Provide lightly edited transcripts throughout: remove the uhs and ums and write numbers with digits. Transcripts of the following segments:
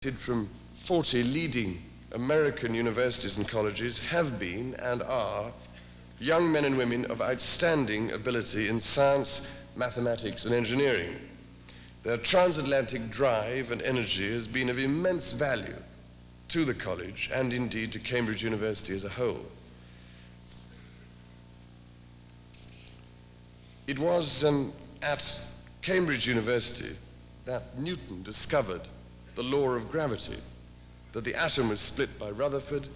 From 40 leading American universities and colleges have been and are young men and women of outstanding ability in science, mathematics, and engineering. Their transatlantic drive and energy has been of immense value to the college and indeed to Cambridge University as a whole. It was at Cambridge University that Newton discovered the law of gravity, that the atom was split by Rutherford,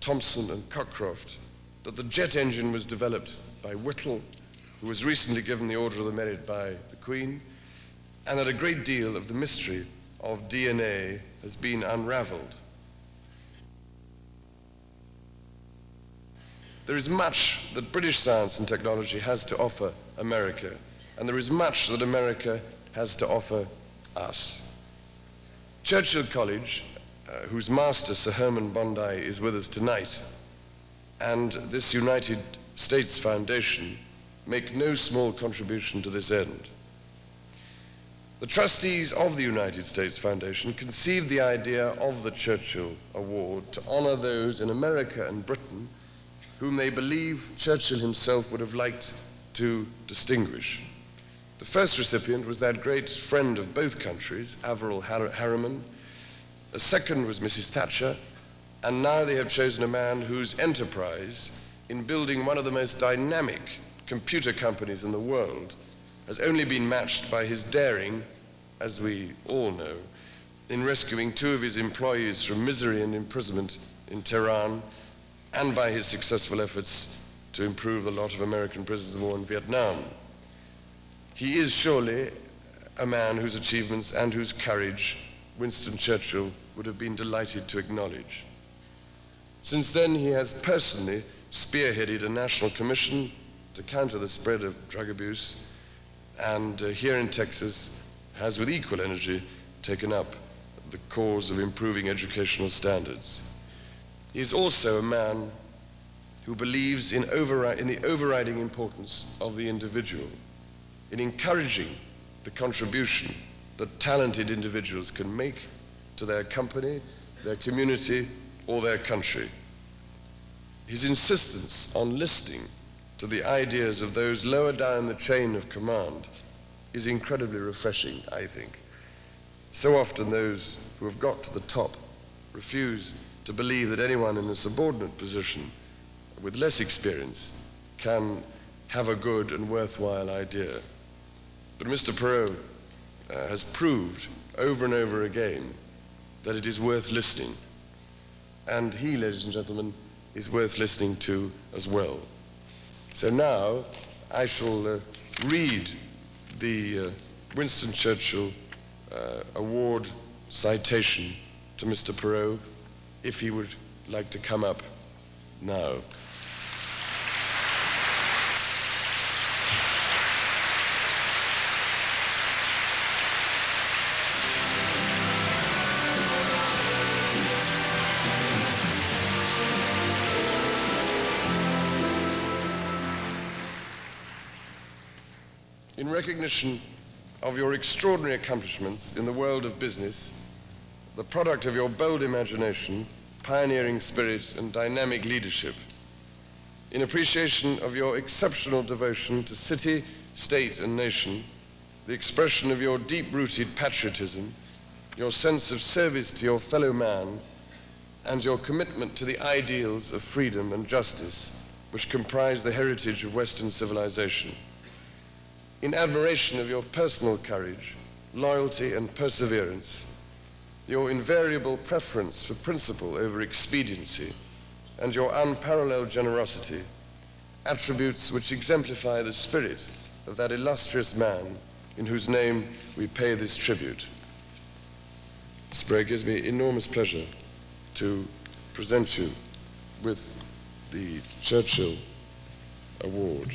Thomson, and Cockcroft, that the jet engine was developed by Whittle, who was recently given the Order of the Merit by the Queen, and that a great deal of the mystery of DNA has been unraveled. There is much that British science and technology has to offer America, and there is much that America has to offer us. Churchill College, whose master, Sir Herman Bondi, is with us tonight, and this United States Foundation make no small contribution to this end. The trustees of the United States Foundation conceived the idea of the Churchill Award to honor those in America and Britain whom they believe Churchill himself would have liked to distinguish. The first recipient was that great friend of both countries, Averell Harriman. The second was Mrs. Thatcher, and now they have chosen a man whose enterprise in building one of the most dynamic computer companies in the world has only been matched by his daring, as we all know, in rescuing two of his employees from misery and imprisonment in Tehran, and by his successful efforts to improve the lot of American prisoners of war in Vietnam. He is surely a man whose achievements and whose courage Winston Churchill would have been delighted to acknowledge. Since then, he has personally spearheaded a national commission to counter the spread of drug abuse, and here in Texas has with equal energy taken up the cause of improving educational standards. He is also a man who believes in the overriding importance of the individual, in encouraging the contribution that talented individuals can make to their company, their community, or their country. His insistence on listening to the ideas of those lower down the chain of command is incredibly refreshing, I think. So often those who have got to the top refuse to believe that anyone in a subordinate position with less experience can have a good and worthwhile idea. But Mr. Perot has proved over and over again that it is worth listening. And he, ladies and gentlemen, is worth listening to as well. So now I shall read the Winston Churchill Award citation to Mr. Perot, if he would like to come up now. In recognition of your extraordinary accomplishments in the world of business, the product of your bold imagination, pioneering spirit, and dynamic leadership, in appreciation of your exceptional devotion to city, state, and nation, the expression of your deep-rooted patriotism, your sense of service to your fellow man, and your commitment to the ideals of freedom and justice which comprise the heritage of Western civilization, in admiration of your personal courage, loyalty, and perseverance, your invariable preference for principle over expediency, and your unparalleled generosity, attributes which exemplify the spirit of that illustrious man in whose name we pay this tribute. Mr. Perot, it gives me enormous pleasure to present you with the Churchill Award.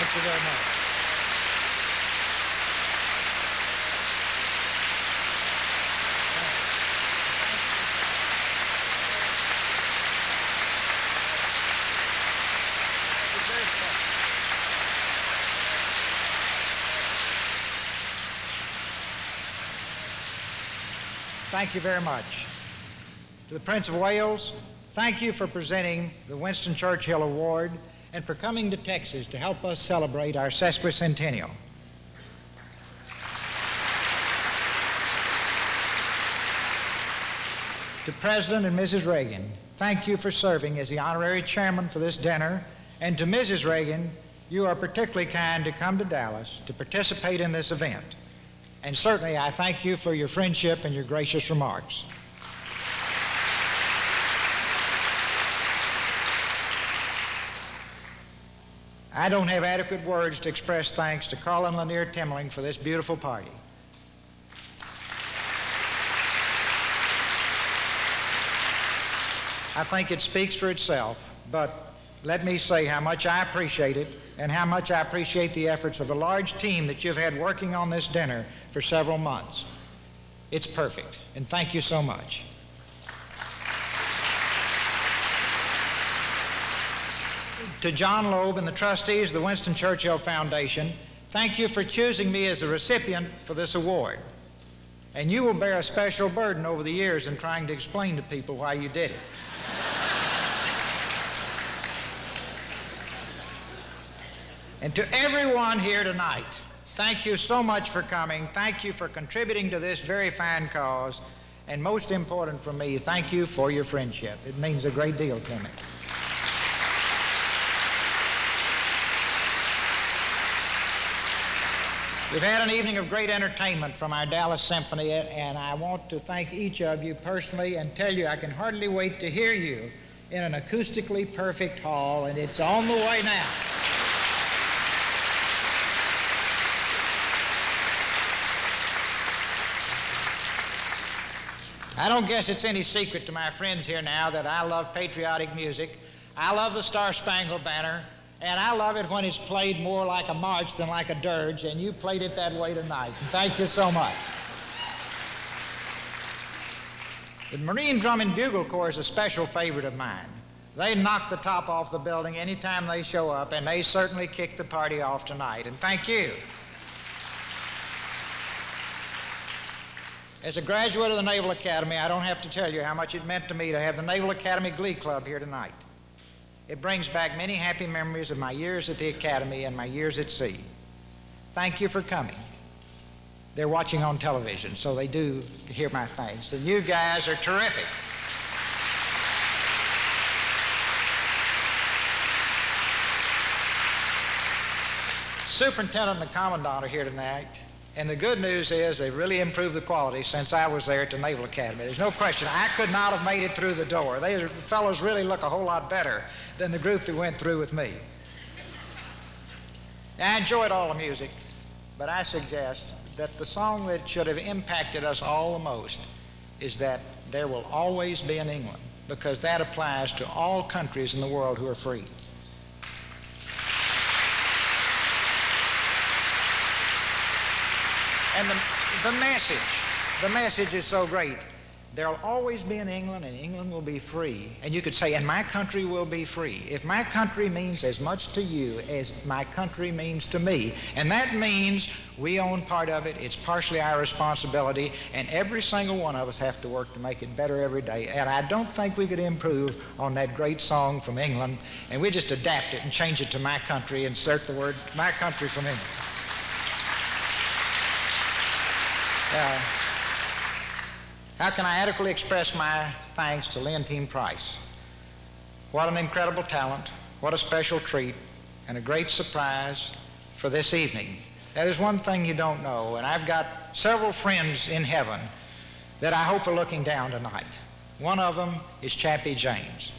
Thank you very much. Thank you very much. To the Prince of Wales, thank you for presenting the Winston Churchill Award and for coming to Texas to help us celebrate our sesquicentennial. To President and Mrs. Reagan, thank you for serving as the honorary chairman for this dinner. And to Mrs. Reagan, you are particularly kind to come to Dallas to participate in this event. And certainly I thank you for your friendship and your gracious remarks. I don't have adequate words to express thanks to Carl and Lanier Timmerling for this beautiful party. I think it speaks for itself, but let me say how much I appreciate it and how much I appreciate the efforts of the large team that you've had working on this dinner for several months. It's perfect, and thank you so much. To John Loeb and the trustees of the Winston Churchill Foundation, thank you for choosing me as the recipient for this award. And you will bear a special burden over the years in trying to explain to people why you did it. And to everyone here tonight, thank you so much for coming. Thank you for contributing to this very fine cause. And most important for me, thank you for your friendship. It means a great deal to me. We've had an evening of great entertainment from our Dallas Symphony, and I want to thank each of you personally and tell you I can hardly wait to hear you in an acoustically perfect hall, and it's on the way now. I don't guess it's any secret to my friends here now that I love patriotic music. I love the Star-Spangled Banner, and I love it when it's played more like a march than like a dirge, and you played it that way tonight. And thank you so much. The Marine Drum and Bugle Corps is a special favorite of mine. They knock the top off the building anytime they show up, and they certainly kick the party off tonight, and thank you. As a graduate of the Naval Academy, I don't have to tell you how much it meant to me to have the Naval Academy Glee Club here tonight. It brings back many happy memories of my years at the Academy and my years at sea. Thank you for coming. They're watching on television, so they do hear my thanks. And you guys are terrific. Superintendent and the Commandant are here tonight. And the good news is they've really improved the quality since I was there at the Naval Academy. There's no question. I could not have made it through the door. The fellows really look a whole lot better than the group that went through with me. I enjoyed all the music, but I suggest that the song that should have impacted us all the most is that there will always be an England, because that applies to all countries in the world who are free. And the message is so great. There'll always be an England, and England will be free. And you could say, and my country will be free. If my country means as much to you as my country means to me, and that means we own part of it, it's partially our responsibility, and every single one of us have to work to make it better every day. And I don't think we could improve on that great song from England, and we just adapt it and change it to my country, insert the word my country from England. How can I adequately express my thanks to Leontine Price? What an incredible talent, what a special treat, and a great surprise for this evening. That is one thing you don't know, and I've got several friends in heaven that I hope are looking down tonight. One of them is Chappie James.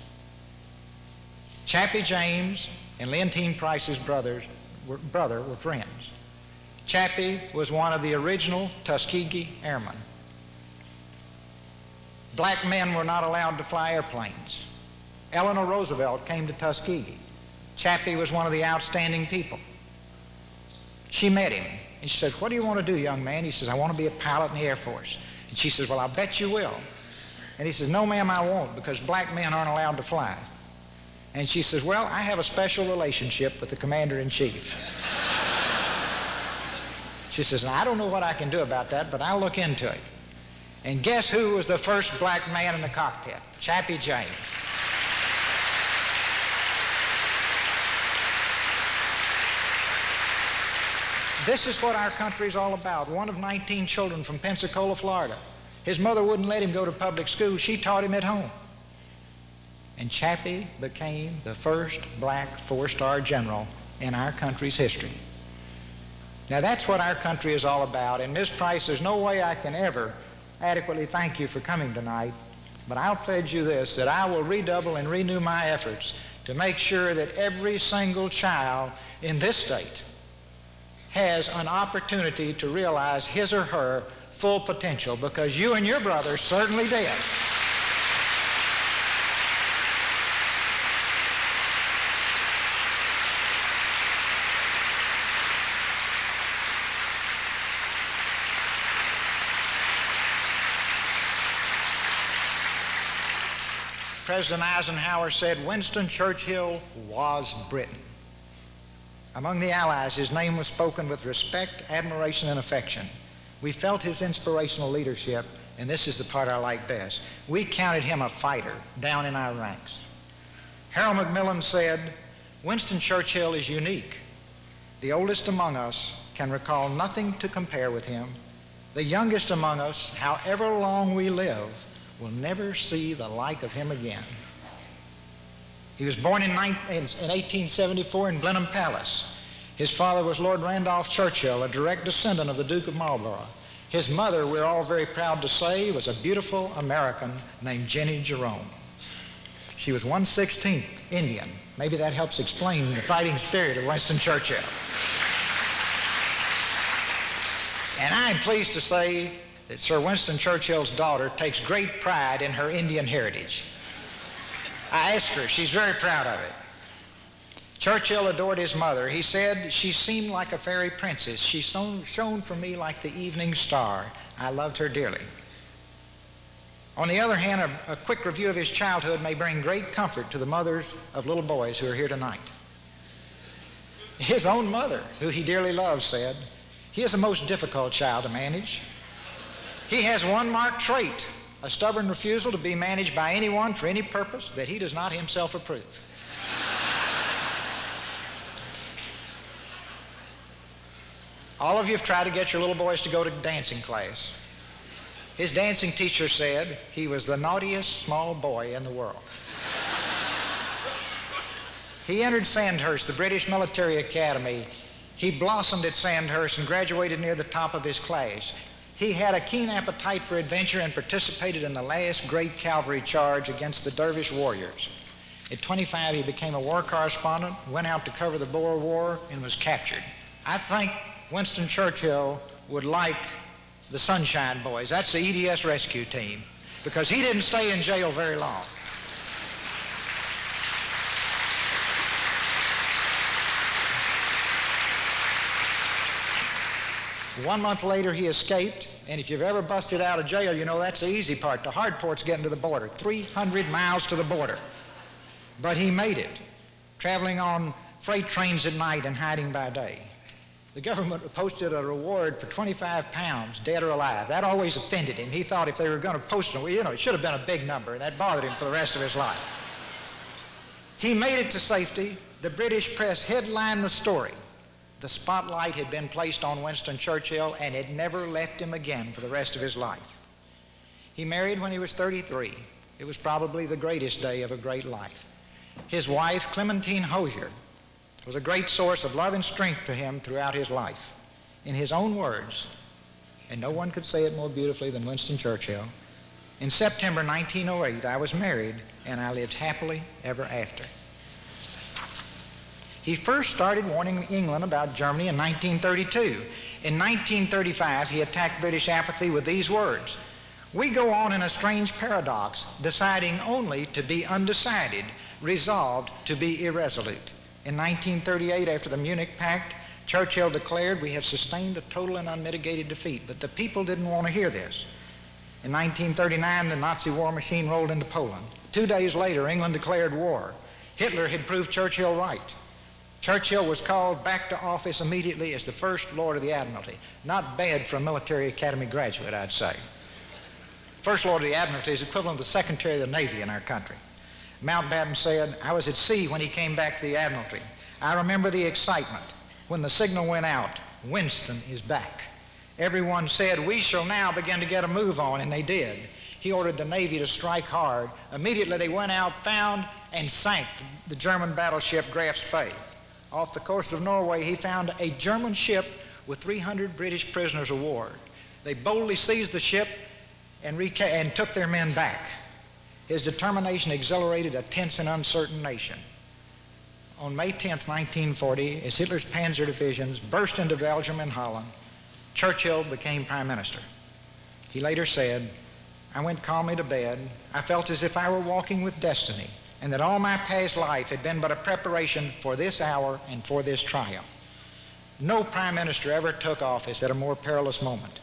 Chappie James and Leontine Price's brother were friends. Chappie was one of the original Tuskegee Airmen. Black men were not allowed to fly airplanes. Eleanor Roosevelt came to Tuskegee. Chappie was one of the outstanding people. She met him, and she says, "What do you want to do, young man?" He says, "I want to be a pilot in the Air Force." And she says, "Well, I'll bet you will." And he says, "No, ma'am, I won't, because black men aren't allowed to fly." And she says, "Well, I have a special relationship with the commander-in-chief." She says, "Now, I don't know what I can do about that, but I'll look into it." And guess who was the first black man in the cockpit? Chappie James. This is what our country's all about. One of 19 children from Pensacola, Florida. His mother wouldn't let him go to public school. She taught him at home. And Chappie became the first black four-star general in our country's history. Now that's what our country is all about. And Ms. Price, there's no way I can ever adequately thank you for coming tonight, but I'll pledge you this, that I will redouble and renew my efforts to make sure that every single child in this state has an opportunity to realize his or her full potential, because you and your brothers certainly did. President Eisenhower said Winston Churchill was Britain. Among the Allies, his name was spoken with respect, admiration, and affection. We felt his inspirational leadership, and this is the part I like best. We counted him a fighter down in our ranks. Harold Macmillan said, "Winston Churchill is unique. The oldest among us can recall nothing to compare with him. The youngest among us, however long we live, will never see the like of him again." He was born in 1874 in Blenheim Palace. His father was Lord Randolph Churchill, a direct descendant of the Duke of Marlborough. His mother, we're all very proud to say, was a beautiful American named Jenny Jerome. She was 1/16th Indian. Maybe that helps explain the fighting spirit of Winston Churchill. And I'm pleased to say that Sir Winston Churchill's daughter takes great pride in her Indian heritage. I asked her, she's very proud of it. Churchill adored his mother. He said, "She seemed like a fairy princess. She shone for me like the evening star. I loved her dearly." On the other hand, a quick review of his childhood may bring great comfort to the mothers of little boys who are here tonight. His own mother, who he dearly loved, said, "He is the most difficult child to manage. He has one marked trait, a stubborn refusal to be managed by anyone for any purpose that he does not himself approve." All of you have tried to get your little boys to go to dancing class. His dancing teacher said he was the naughtiest small boy in the world. He entered Sandhurst, the British Military Academy. He blossomed at Sandhurst and graduated near the top of his class. He had a keen appetite for adventure and participated in the last great cavalry charge against the Dervish warriors. At 25, he became a war correspondent, went out to cover the Boer War, and was captured. I think Winston Churchill would like the Sunshine Boys. That's the EDS rescue team, because he didn't stay in jail very long. One month later, he escaped, and if you've ever busted out of jail, you know that's the easy part. The hard part's getting to the border, 300 miles to the border. But he made it, traveling on freight trains at night and hiding by day. The government posted a reward for 25 pounds, dead or alive. That always offended him. He thought if they were going to post it, well, it should have been a big number, and that bothered him for the rest of his life. He made it to safety. The British press headlined the story. The spotlight had been placed on Winston Churchill, and it never left him again for the rest of his life. He married when he was 33. It was probably the greatest day of a great life. His wife, Clementine Hosier, was a great source of love and strength to him throughout his life. In his own words, and no one could say it more beautifully than Winston Churchill, in September 1908, I was married, and I lived happily ever after. He first started warning England about Germany in 1932. In 1935, he attacked British apathy with these words: "We go on in a strange paradox, deciding only to be undecided, resolved to be irresolute." In 1938, after the Munich Pact, Churchill declared, "We have sustained a total and unmitigated defeat." But the people didn't want to hear this. In 1939, the Nazi war machine rolled into Poland. 2 days later, England declared war. Hitler had proved Churchill right. Churchill was called back to office immediately as the first Lord of the Admiralty. Not bad for a military academy graduate, I'd say. First Lord of the Admiralty is equivalent to the Secretary of the Navy in our country. Mountbatten said, "I was at sea when he came back to the Admiralty. I remember the excitement when the signal went out, 'Winston is back.' Everyone said, 'We shall now begin to get a move on,' and they did. He ordered the Navy to strike hard. Immediately they went out, found, and sank the German battleship Graf Spee. Off the coast of Norway, he found a German ship with 300 British prisoners of war. They boldly seized the ship and took their men back. His determination exhilarated a tense and uncertain nation. On May 10th, 1940, as Hitler's panzer divisions burst into Belgium and Holland, Churchill became prime minister. He later said, "I went calmly to bed. I felt as if I were walking with destiny, and that all my past life had been but a preparation for this hour and for this triumph." No prime minister ever took office at a more perilous moment.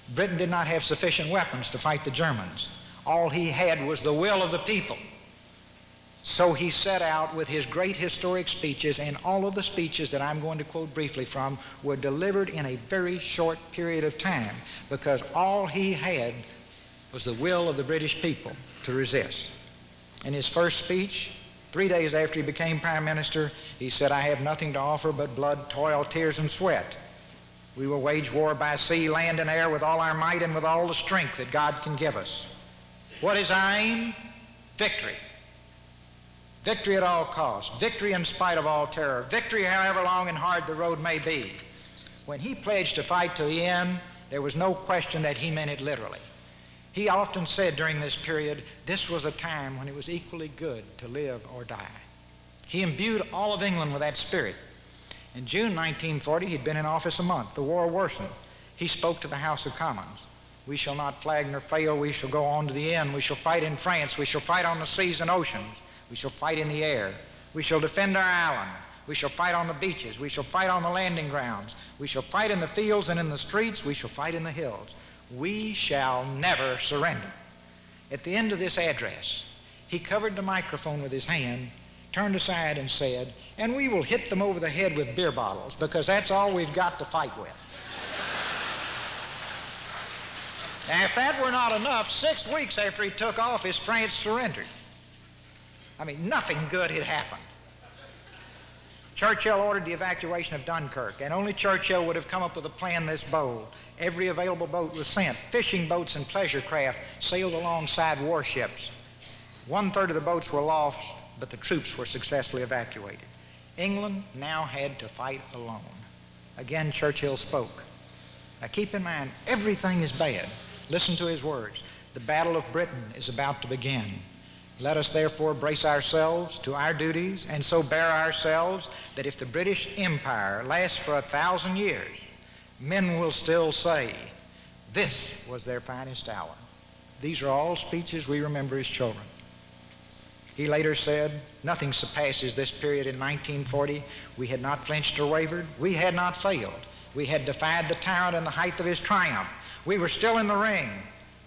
Britain did not have sufficient weapons to fight the Germans. All he had was the will of the people. So he set out with his great historic speeches, and all of the speeches that I'm going to quote briefly from were delivered in a very short period of time, because all he had was the will of the British people to resist. In his first speech, 3 days after he became prime minister, he said, "I have nothing to offer but blood, toil, tears, and sweat. We will wage war by sea, land, and air with all our might and with all the strength that God can give us. What is our aim? Victory. Victory at all costs. Victory in spite of all terror. Victory however long and hard the road may be." When he pledged to fight to the end, there was no question that he meant it literally. He often said during this period, this was a time when it was equally good to live or die. He imbued all of England with that spirit. In June 1940, he'd been in office a month. The war worsened. He spoke to the House of Commons. "We shall not flag nor fail. We shall go on to the end. We shall fight in France. We shall fight on the seas and oceans. We shall fight in the air. We shall defend our island. We shall fight on the beaches. We shall fight on the landing grounds. We shall fight in the fields and in the streets. We shall fight in the hills. We shall never surrender." At the end of this address, he covered the microphone with his hand, turned aside and said, "And we will hit them over the head with beer bottles, because that's all we've got to fight with." Now, if that were not enough, 6 weeks after he took office, France surrendered. I mean, nothing good had happened. Churchill ordered the evacuation of Dunkirk, and only Churchill would have come up with a plan this bold. Every available boat was sent. Fishing boats and pleasure craft sailed alongside warships. 1/3 of the boats were lost, but the troops were successfully evacuated. England now had to fight alone. Again, Churchill spoke. Now keep in mind, everything is bad. Listen to his words. "The battle of Britain is about to begin. Let us therefore brace ourselves to our duties, and so bear ourselves that if the British Empire lasts for 1,000 years, men will still say, 'This was their finest hour.'" These are all speeches we remember as children. He later said, "Nothing surpasses this period in 1940. We had not flinched or wavered. We had not failed. We had defied the tyrant in the height of his triumph. We were still in the ring.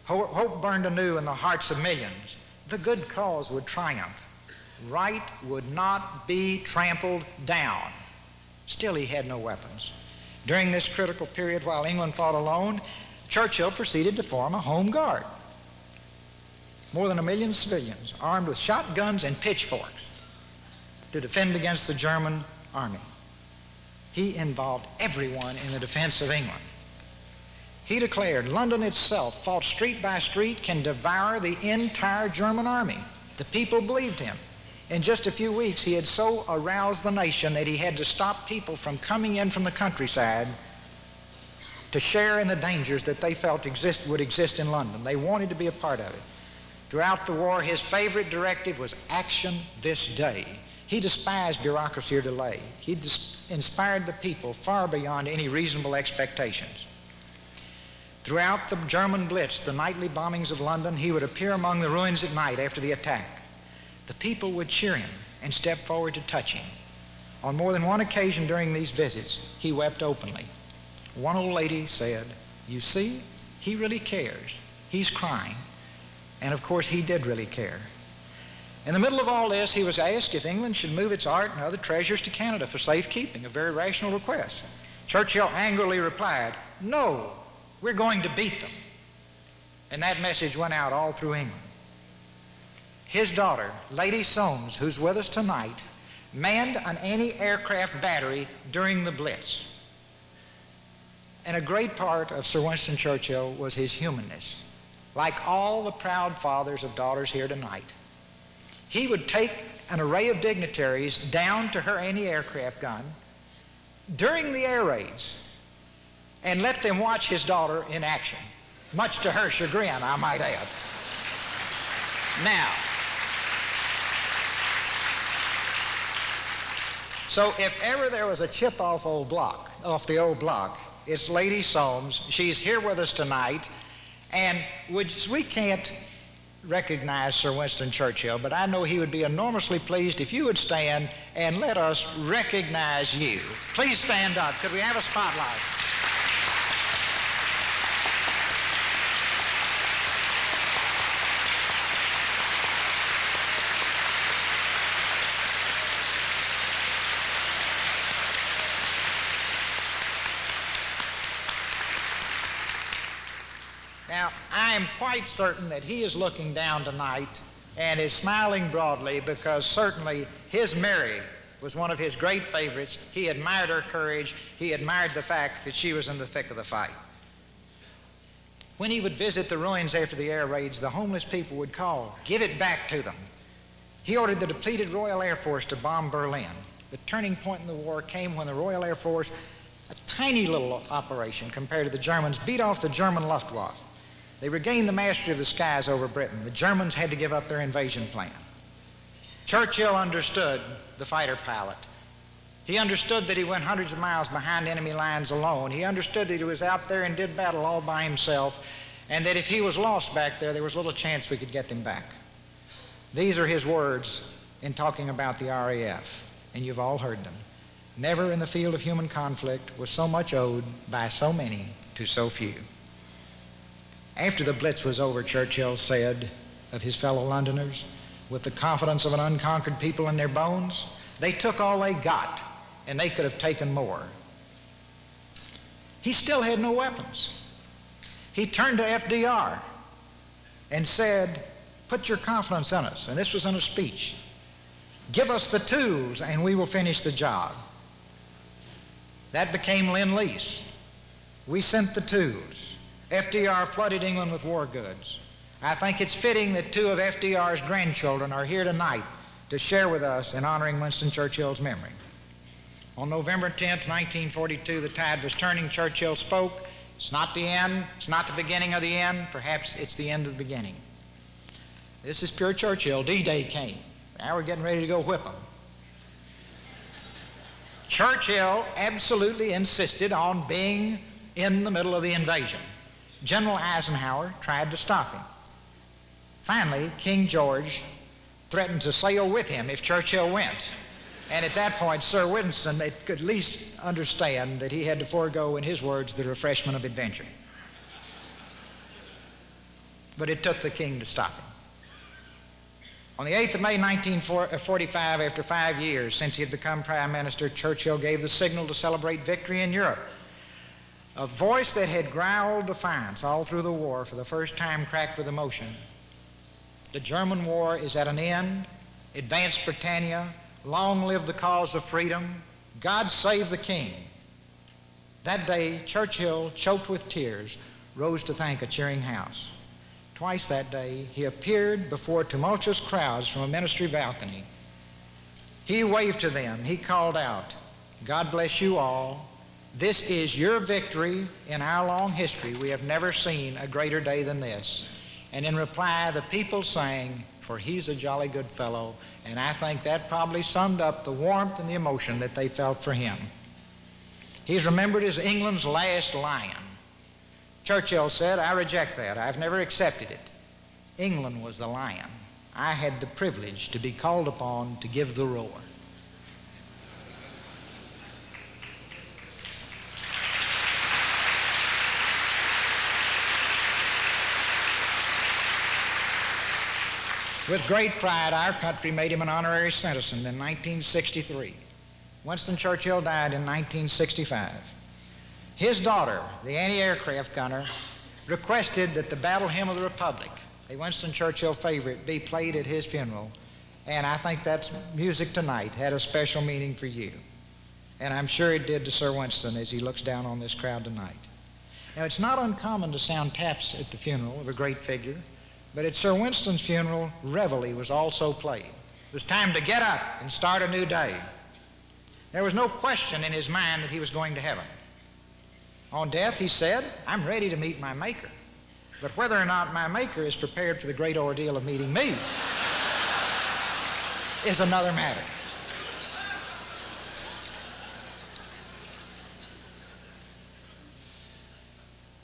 Hope burned anew in the hearts of millions. The good cause would triumph. Right would not be trampled down." Still, he had no weapons. During this critical period, while England fought alone, Churchill proceeded to form a home guard. More than 1 million civilians armed with shotguns and pitchforks to defend against the German army. He involved everyone in the defense of England. He declared, "London itself, fought street by street, can devour the entire German army." The people believed him. In just a few weeks, he had so aroused the nation that he had to stop people from coming in from the countryside to share in the dangers that they felt would exist in London. They wanted to be a part of it. Throughout the war, his favorite directive was action this day. He despised bureaucracy or delay. He inspired the people far beyond any reasonable expectations. Throughout the German Blitz, the nightly bombings of London, he would appear among the ruins at night after the attack. The people would cheer him and step forward to touch him. On more than one occasion during these visits, he wept openly. One old lady said, "You see, he really cares. He's crying." And of course, he did really care. In the middle of all this, he was asked if England should move its art and other treasures to Canada for safekeeping, a very rational request. Churchill angrily replied, "No, we're going to beat them." And that message went out all through England. His daughter, Lady Soames, who's with us tonight, manned an anti-aircraft battery during the Blitz. And a great part of Sir Winston Churchill was his humanness. Like all the proud fathers of daughters here tonight, he would take an array of dignitaries down to her anti-aircraft gun during the air raids and let them watch his daughter in action, much to her chagrin, I might add. Now, so if ever there was a chip off the old block, it's Lady Soames. She's here with us tonight, and we can't recognize Sir Winston Churchill, but I know he would be enormously pleased if you would stand and let us recognize you. Please stand up. Could we have a spotlight? Now, I am quite certain that he is looking down tonight and is smiling broadly because certainly his Mary was one of his great favorites. He admired her courage. He admired the fact that she was in the thick of the fight. When he would visit the ruins after the air raids, the homeless people would call, "Give it back to them." He ordered the depleted Royal Air Force to bomb Berlin. The turning point in the war came when the Royal Air Force, a tiny little operation compared to the Germans, beat off the German Luftwaffe. They regained the mastery of the skies over Britain. The Germans had to give up their invasion plan. Churchill understood the fighter pilot. He understood that he went hundreds of miles behind enemy lines alone. He understood that he was out there and did battle all by himself, and that if he was lost back there, there was little chance we could get them back. These are his words in talking about the RAF, and you've all heard them. Never in the field of human conflict was so much owed by so many to so few. After the Blitz was over, Churchill said of his fellow Londoners, with the confidence of an unconquered people in their bones, they took all they got, and they could have taken more. He still had no weapons. He turned to FDR and said, "Put your confidence in us," and this was in a speech. "Give us the tools, and we will finish the job." That became Lend-Lease. We sent the tools. FDR flooded England with war goods. I think it's fitting that two of FDR's grandchildren are here tonight to share with us in honoring Winston Churchill's memory. On November 10th, 1942, the tide was turning. Churchill spoke. It's not the end. It's not the beginning of the end. Perhaps it's the end of the beginning. This is pure Churchill. D-Day came. Now we're getting ready to go whip them. Churchill absolutely insisted on being in the middle of the invasion. General Eisenhower tried to stop him. Finally, King George threatened to sail with him if Churchill went. And at that point, Sir Winston could at least understand that he had to forego, in his words, the refreshment of adventure. But it took the king to stop him. On the 8th of May, 1945, after 5 years since he had become prime minister, Churchill gave the signal to celebrate victory in Europe. A voice that had growled defiance all through the war for the first time cracked with emotion. The German war is at an end. Advance Britannia. Long live the cause of freedom. God save the king. That day, Churchill, choked with tears, rose to thank a cheering house. Twice that day, he appeared before tumultuous crowds from a ministry balcony. He waved to them. He called out, "God bless you all. This is your victory in our long history. We have never seen a greater day than this." And in reply, the people sang, "For he's a jolly good fellow." And I think that probably summed up the warmth and the emotion that they felt for him. He's remembered as England's last lion. Churchill said, "I reject that. I've never accepted it. England was the lion. I had the privilege to be called upon to give the roar." With great pride, our country made him an honorary citizen in 1963. Winston Churchill died in 1965. His daughter, the anti-aircraft gunner, requested that the Battle Hymn of the Republic, a Winston Churchill favorite, be played at his funeral, and I think that music tonight had a special meaning for you. And I'm sure it did to Sir Winston as he looks down on this crowd tonight. Now, it's not uncommon to sound taps at the funeral of a great figure, but at Sir Winston's funeral, reveille was also played. It was time to get up and start a new day. There was no question in his mind that he was going to heaven. On death, he said, "I'm ready to meet my Maker. But whether or not my Maker is prepared for the great ordeal of meeting me is another matter."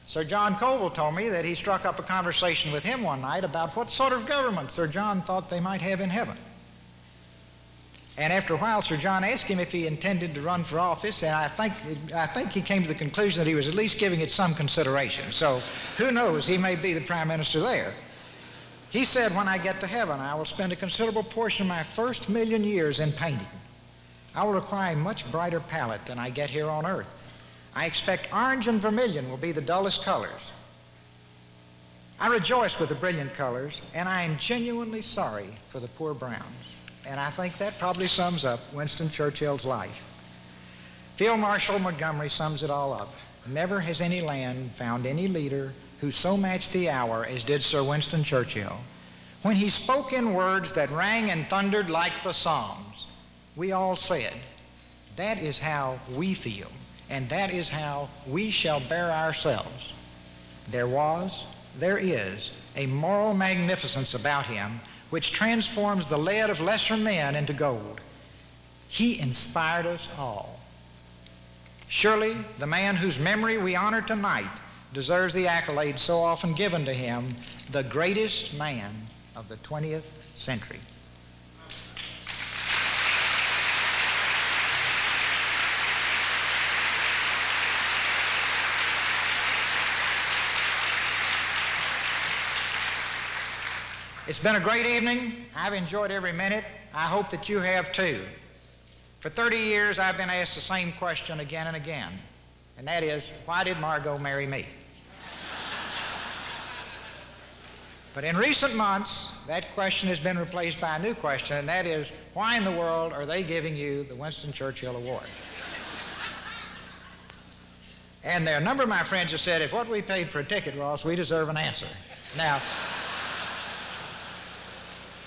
Sir John Colville told me that he struck up a conversation with him one night about what sort of government Sir John thought they might have in heaven. And after a while, Sir John asked him if he intended to run for office, and I think he came to the conclusion that he was at least giving it some consideration. So who knows, he may be the prime minister there. He said, "When I get to heaven, I will spend a considerable portion of my first 1,000,000 years in painting. I will acquire a much brighter palette than I get here on earth. I expect orange and vermilion will be the dullest colors. I rejoice with the brilliant colors, and I am genuinely sorry for the poor browns." And I think that probably sums up Winston Churchill's life. Field Marshal Montgomery sums it all up. "Never has any land found any leader who so matched the hour as did Sir Winston Churchill. When he spoke in words that rang and thundered like the Psalms, we all said, 'That is how we feel, and that is how we shall bear ourselves.' There was, there is, a moral magnificence about him which transforms the lead of lesser men into gold. He inspired us all. Surely the man whose memory we honor tonight deserves the accolade so often given to him, the greatest man of the 20th century." It's been a great evening. I've enjoyed every minute. I hope that you have too. For 30 years, I've been asked the same question again and again, and that is, why did Margot marry me? But in recent months, that question has been replaced by a new question, and that is, why in the world are they giving you the Winston Churchill Award? And there are a number of my friends who said, if what we paid for a ticket, Ross, we deserve an answer. Now,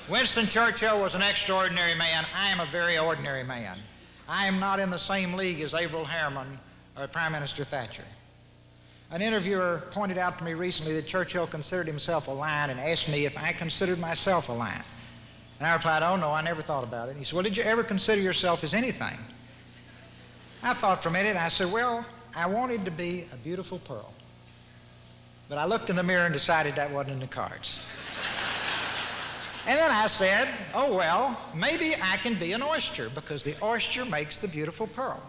Winston Churchill was an extraordinary man. I am a very ordinary man. I am not in the same league as Averell Harriman or Prime Minister Thatcher. An interviewer pointed out to me recently that Churchill considered himself a lion and asked me if I considered myself a lion. And I replied, "Oh, no, I never thought about it." And he said, "Well, did you ever consider yourself as anything?" I thought for a minute, and I said, "Well, I wanted to be a beautiful pearl." But I looked in the mirror and decided that wasn't in the cards. And then I said, "Oh, well, maybe I can be an oyster because the oyster makes the beautiful pearl."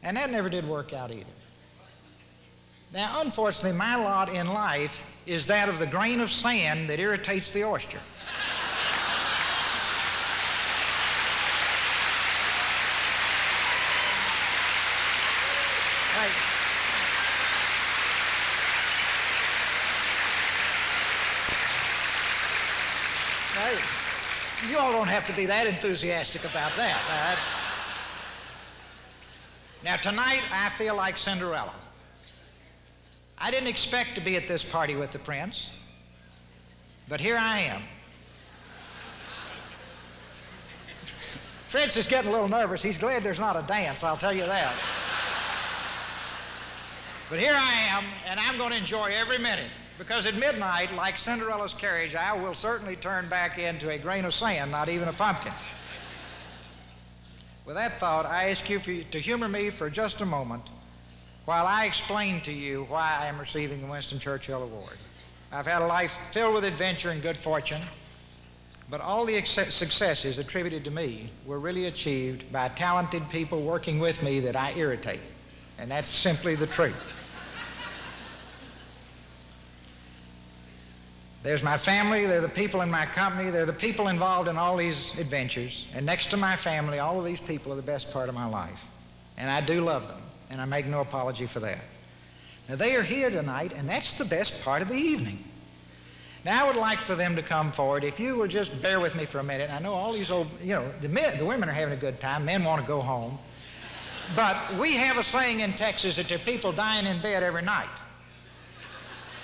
And that never did work out either. Now, unfortunately, my lot in life is that of the grain of sand that irritates the oyster. Right. You all don't have to be that enthusiastic about that. Now, tonight, I feel like Cinderella. I didn't expect to be at this party with the prince, but here I am. Fritz is getting a little nervous. He's glad there's not a dance, I'll tell you that. But here I am, and I'm going to enjoy every minute. Because at midnight, like Cinderella's carriage, I will certainly turn back into a grain of sand, not even a pumpkin. With that thought, I ask you to humor me for just a moment while I explain to you why I am receiving the Winston Churchill Award. I've had a life filled with adventure and good fortune, but all the successes attributed to me were really achieved by talented people working with me that I irritate, and that's simply the truth. There's my family, there are the people in my company, there are the people involved in all these adventures, and next to my family, all of these people are the best part of my life. And I do love them, and I make no apology for that. Now, they are here tonight, and that's the best part of the evening. Now, I would like for them to come forward. If you will just bear with me for a minute. I know all these old, the women are having a good time. Men want to go home. But we have a saying in Texas that there are people dying in bed every night.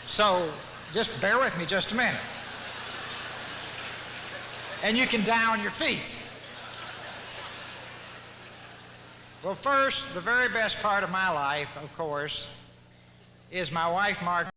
So just bear with me just a minute. And you can die on your feet. Well, first, the very best part of my life, of course, is my wife, Margaret.